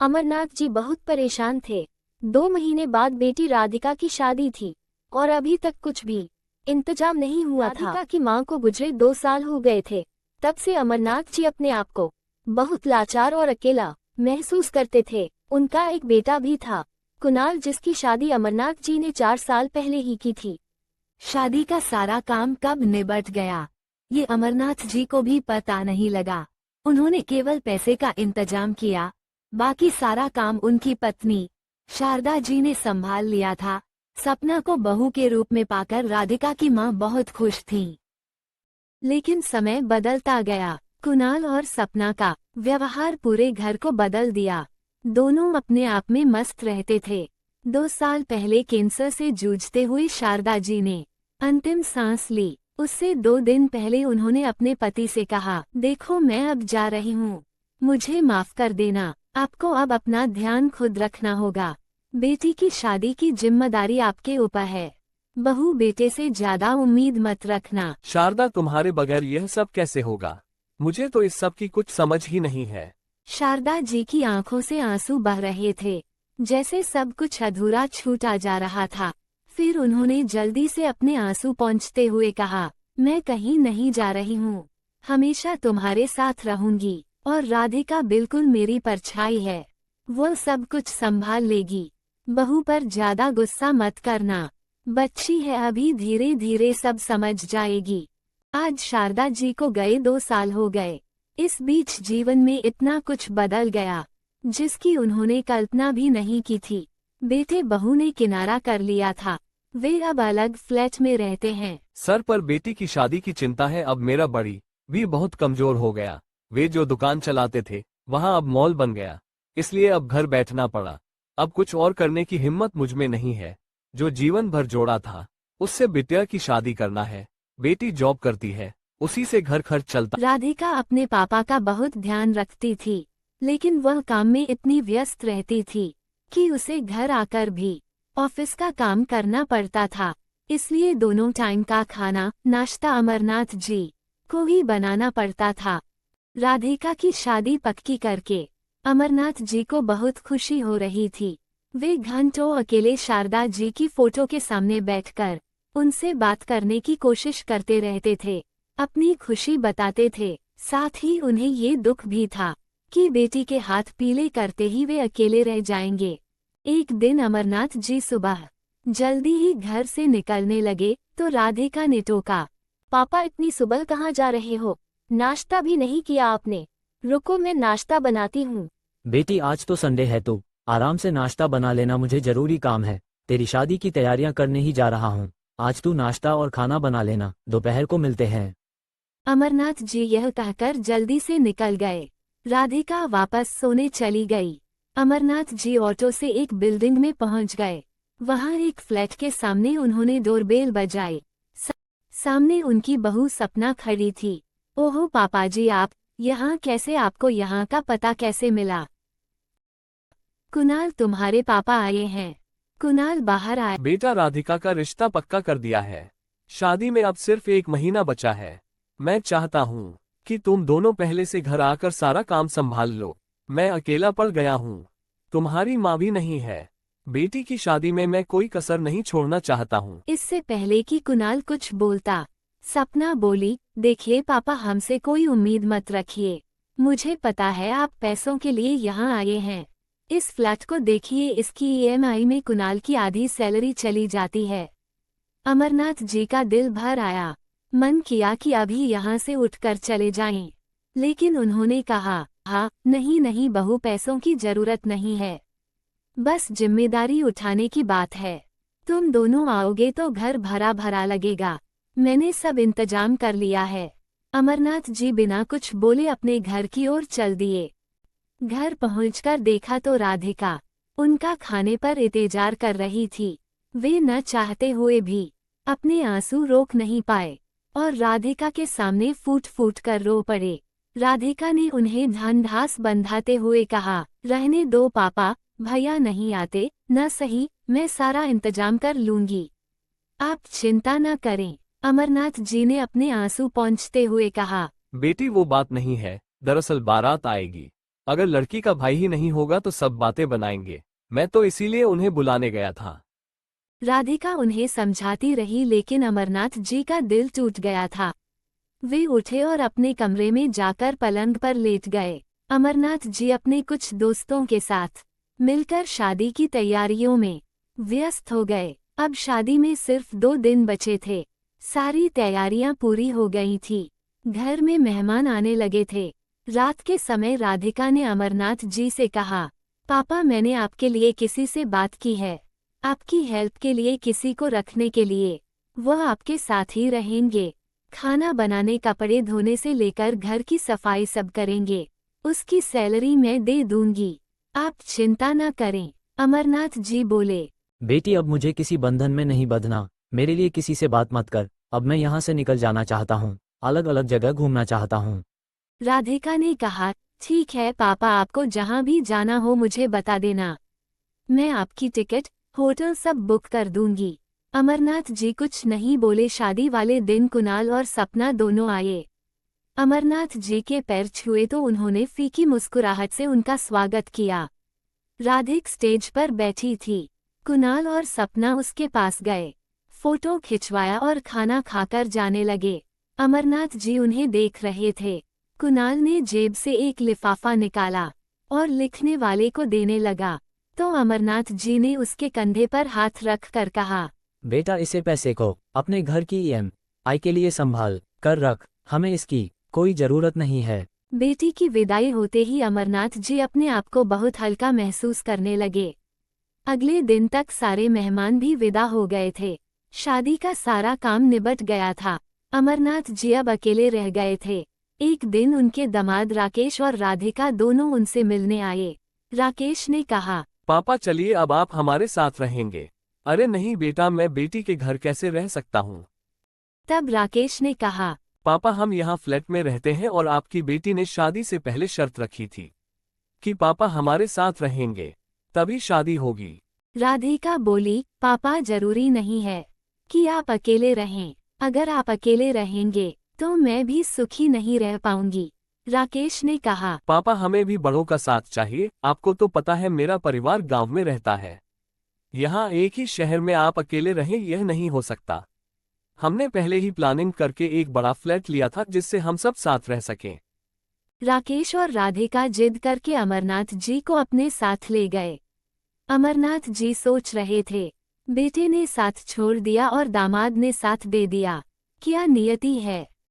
अमरनाथ जी बहुत परेशान थे। 2 महीने बाद बेटी राधिका की शादी थी और अभी तक कुछ भी इंतजाम नहीं हुआ था। राधिका की मां को गुजरे 2 साल हो गए थे। तब से अमरनाथ जी अपने आप को बहुत लाचार और अकेला महसूस करते थे। उनका एक बेटा भी था, कुणाल, जिसकी शादी अमरनाथ जी ने 4 साल पहले ही की थी। शादी का सारा काम कब निबट गया, ये अमरनाथ जी को भी पता नहीं लगा। उन्होंने केवल पैसे का इंतजाम किया, बाकी सारा काम उनकी पत्नी शारदा जी ने संभाल लिया था। सपना को बहू के रूप में पाकर राधिका की मां बहुत खुश थी। लेकिन समय बदलता गया। कुणाल और सपना का व्यवहार पूरे घर को बदल दिया। दोनों अपने आप में मस्त रहते थे। 2 साल पहले कैंसर से जूझते हुए शारदा जी ने अंतिम सांस ली। उससे 2 दिन पहले उन्होंने अपने पति से कहा, देखो मैं अब जा रही हूँ, मुझे माफ कर देना, आपको अब अपना ध्यान खुद रखना होगा। बेटी की शादी की जिम्मेदारी आपके ऊपर है, बहू बेटे से ज्यादा उम्मीद मत रखना। शारदा, तुम्हारे बगैर यह सब कैसे होगा? मुझे तो इस सब की कुछ समझ ही नहीं है। शारदा जी की आंखों से आंसू बह रहे थे, जैसे सब कुछ अधूरा छूटा जा रहा था। फिर उन्होंने जल्दी से अपने आंसू पोंछते हुए कहा, मैं कहीं नहीं जा रही हूँ, हमेशा तुम्हारे साथ रहूंगी और राधिका बिल्कुल मेरी परछाई है, वो सब कुछ संभाल लेगी। बहू पर ज्यादा गुस्सा मत करना, बच्ची है अभी, धीरे धीरे सब समझ जाएगी। आज शारदा जी को गए 2 साल हो गए। इस बीच जीवन में इतना कुछ बदल गया जिसकी उन्होंने कल्पना भी नहीं की थी। बेटे बहू ने किनारा कर लिया था, वे अब अलग फ्लैट में रहते हैं। सर पर बेटी की शादी की चिंता है। अब मेरा बड़ी भी बहुत कमजोर हो गया। वे जो दुकान चलाते थे वहां अब मॉल बन गया, इसलिए अब घर बैठना पड़ा। अब कुछ और करने की हिम्मत मुझ में नहीं है। जो जीवन भर जोड़ा था उससे बिटिया की शादी करना है। बेटी जॉब करती है, उसी से घर खर्च चलता। राधिका अपने पापा का बहुत ध्यान रखती थी, लेकिन वह काम में इतनी व्यस्त रहती थी कि उसे घर आकर भी ऑफिस का काम करना पड़ता था। इसलिए दोनों टाइम का खाना नाश्ता अमरनाथ जी को ही बनाना पड़ता था। राधिका की शादी पक्की करके अमरनाथ जी को बहुत खुशी हो रही थी। वे घंटों अकेले शारदा जी की फोटो के सामने बैठकर उनसे बात करने की कोशिश करते रहते थे, अपनी खुशी बताते थे। साथ ही उन्हें ये दुख भी था कि बेटी के हाथ पीले करते ही वे अकेले रह जाएंगे। एक दिन अमरनाथ जी सुबह जल्दी ही घर से निकलने लगे तो राधिका ने टोका, पापा इतनी सुबह कहाँ जा रहे हो? नाश्ता भी नहीं किया आपने। रुको मैं नाश्ता बनाती हूँ। बेटी आज तो संडे है, तो आराम से नाश्ता बना लेना, मुझे जरूरी काम है। तेरी शादी की तैयारियां करने ही जा रहा हूँ। आज तू नाश्ता और खाना बना लेना, दोपहर को मिलते हैं। अमरनाथ जी यह कहकर जल्दी से निकल गए। राधिका वापस सोने चली गई। अमरनाथ जी ऑटो से एक बिल्डिंग में पहुंच गए। वहां एक फ्लैट के सामने उन्होंने डोरबेल बजाई। सामने उनकी बहू सपना खड़ी थी। ओहो पापा जी, आप यहाँ कैसे? आपको यहाँ का पता कैसे मिला? कुणाल, तुम्हारे पापा आए हैं। कुणाल बाहर आया। बेटा, राधिका का रिश्ता पक्का कर दिया है। शादी में अब सिर्फ 1 महीना बचा है। मैं चाहता हूँ कि तुम दोनों पहले से घर आकर सारा काम संभाल लो। मैं अकेला पड़ गया हूँ, तुम्हारी माँ भी नहीं है। बेटी की शादी में मैं कोई कसर नहीं छोड़ना चाहता हूँ। इससे पहले कि कुणाल कुछ बोलता, सपना बोली, देखिए पापा, हमसे कोई उम्मीद मत रखिए। मुझे पता है आप पैसों के लिए यहाँ आए हैं। इस फ्लैट को देखिए, इसकी ईएमआई में कुणाल की आधी सैलरी चली जाती है। अमरनाथ जी का दिल भर आया। मन किया कि अभी यहाँ से उठकर चले जाएं, लेकिन उन्होंने कहा, हाँ नहीं नहीं बहू, पैसों की जरूरत नहीं है, बस जिम्मेदारी उठाने की बात है। तुम दोनों आओगे तो घर भरा भरा लगेगा। मैंने सब इंतजाम कर लिया है। अमरनाथ जी बिना कुछ बोले अपने घर की ओर चल दिए। घर पहुंचकर देखा तो राधिका उनका खाने पर इंतजार कर रही थी। वे न चाहते हुए भी अपने आंसू रोक नहीं पाए और राधिका के सामने फूट फूट कर रो पड़े। राधिका ने उन्हें ढांढस बंधाते हुए कहा, रहने दो पापा, भैया नहीं आते न सही, मैं सारा इंतजाम कर लूंगी, आप चिंता न करें। अमरनाथ जी ने अपने आंसू पोंछते हुए कहा, बेटी वो बात नहीं है, दरअसल बारात आएगी। अगर लड़की का भाई ही नहीं होगा तो सब बातें बनाएंगे। मैं तो इसीलिए उन्हें बुलाने गया था। राधिका उन्हें समझाती रही लेकिन अमरनाथ जी का दिल टूट गया था। वे उठे और अपने कमरे में जाकर पलंग पर लेट गए। अमरनाथ जी अपने कुछ दोस्तों के साथ मिलकर शादी की तैयारियों में व्यस्त हो गए। अब शादी में सिर्फ 2 दिन बचे थे। सारी तैयारियां पूरी हो गई थी। घर में मेहमान आने लगे थे। रात के समय राधिका ने अमरनाथ जी से कहा, पापा मैंने आपके लिए किसी से बात की है, आपकी हेल्प के लिए किसी को रखने के लिए। वह आपके साथ ही रहेंगे। खाना बनाने कपड़े धोने से लेकर घर की सफाई सब करेंगे। उसकी सैलरी मैं दे दूंगी, आप चिंता न करें। अमरनाथ जी बोले। बेटी अब मुझे किसी बंधन में नहीं बंधना, मेरे लिए किसी से बात मत कर। अब मैं यहाँ से निकल जाना चाहता हूँ, अलग अलग जगह घूमना चाहता हूँ। राधिका ने कहा, ठीक है पापा, आपको जहाँ भी जाना हो मुझे बता देना, मैं आपकी टिकट होटल सब बुक कर दूंगी। अमरनाथ जी कुछ नहीं बोले। शादी वाले दिन कुणाल और सपना दोनों आए। अमरनाथ जी के पैर छुए तो उन्होंने फीकी मुस्कुराहट से उनका स्वागत किया। राधिक स्टेज पर बैठी थी। कुणाल और सपना उसके पास गए, फोटो खिंचवाया और खाना खाकर जाने लगे। अमरनाथ जी उन्हें देख रहे थे। कुणाल ने जेब से एक लिफाफा निकाला और लिखने वाले को देने लगा तो अमरनाथ जी ने उसके कंधे पर हाथ रख कर कहा, बेटा इसे पैसे को अपने घर की EMI के लिए संभाल कर रख, हमें इसकी कोई जरूरत नहीं है। बेटी की विदाई होते ही अमरनाथ जी अपने आप को बहुत हल्का महसूस करने लगे। अगले दिन तक सारे मेहमान भी विदा हो गए थे। शादी का सारा काम निबट गया था। अमरनाथ जी अब अकेले रह गए थे। एक दिन उनके दामाद राकेश और राधिका दोनों उनसे मिलने आए। राकेश ने कहा, पापा चलिए अब आप हमारे साथ रहेंगे। अरे नहीं बेटा, मैं बेटी के घर कैसे रह सकता हूँ। तब राकेश ने कहा, पापा हम यहाँ फ्लैट में रहते हैं और आपकी बेटी ने शादी से पहले शर्त रखी थी कि पापा हमारे साथ रहेंगे, तभी शादी होगी। राधिका बोली, पापा जरूरी नहीं है कि आप अकेले रहें। अगर आप अकेले रहेंगे तो मैं भी सुखी नहीं रह पाऊंगी। राकेश ने कहा, पापा हमें भी बड़ों का साथ चाहिए। आपको तो पता है मेरा परिवार गांव में रहता है। यहाँ एक ही शहर में आप अकेले रहें यह नहीं हो सकता। हमने पहले ही प्लानिंग करके एक बड़ा फ्लैट लिया था जिससे हम सब साथ रह सकें। राकेश और राधिका जिद करके अमरनाथ जी को अपने साथ ले गए। अमरनाथ जी सोच रहे थे, बेटे ने साथ छोड़ दिया और दामाद ने साथ दे दिया, क्या नियति है।